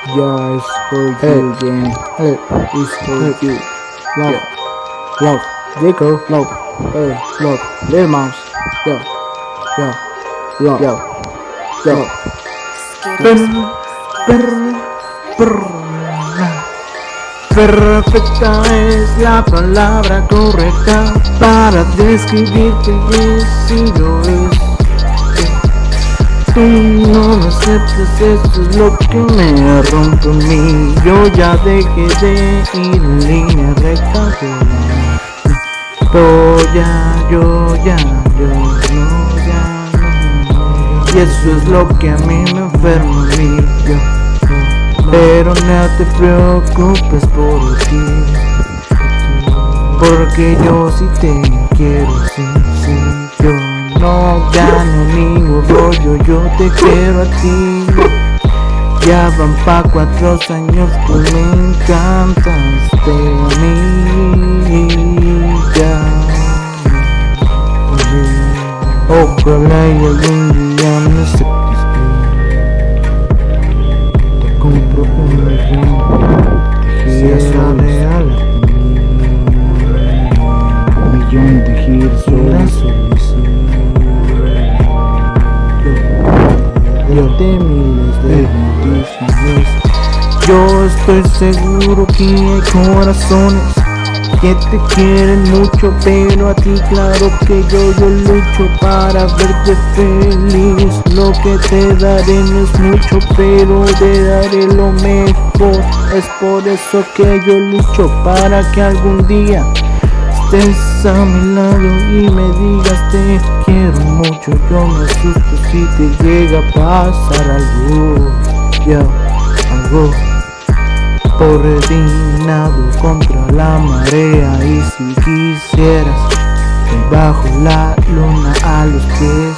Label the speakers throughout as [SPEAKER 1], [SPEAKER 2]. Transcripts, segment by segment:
[SPEAKER 1] Yeah, it's for you again. It's for you. Love, love, Jacob, love, love, Little Mouse. Yo, yo, yo, yo, yo. Perfecta es la palabra correcta para describirte y si lo es. Tú no me aceptas, eso es lo que me rompe a mí. Yo ya dejé de ir en línea recta. Yo ya no. Y eso es lo que a mí me enferma a mí. Pero no te preocupes por ti, porque yo sí te quiero, sí. Yo no gano ningún rollo, yo te quiero a ti. Ya van pa' 4 años que me encantaste a mí. Ya, ojalá y algún día me aceptes bien. Te compro un millón, si eso real, un millón de giros yo te miles de bendiciones. Yo estoy seguro que hay corazones que te quieren mucho, pero a ti claro que yo lucho para verte feliz. Lo que te daré no es mucho, pero te daré lo mejor. Es por eso que yo lucho para que algún día estés a mi lado y me digas te quiero mucho. Yo me asusto si te llega a pasar algo, algo coordinado contra la marea. Y si quisieras bajo la luna a los pies,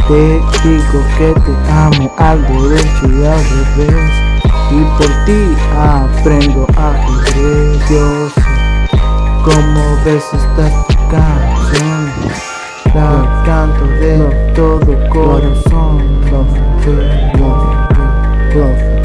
[SPEAKER 1] te digo que te amo al derecho y al revés. Y por ti aprendo ajedrez. Yo sé cómo ves esta canción, la canto de todo corazón. Love, love, love.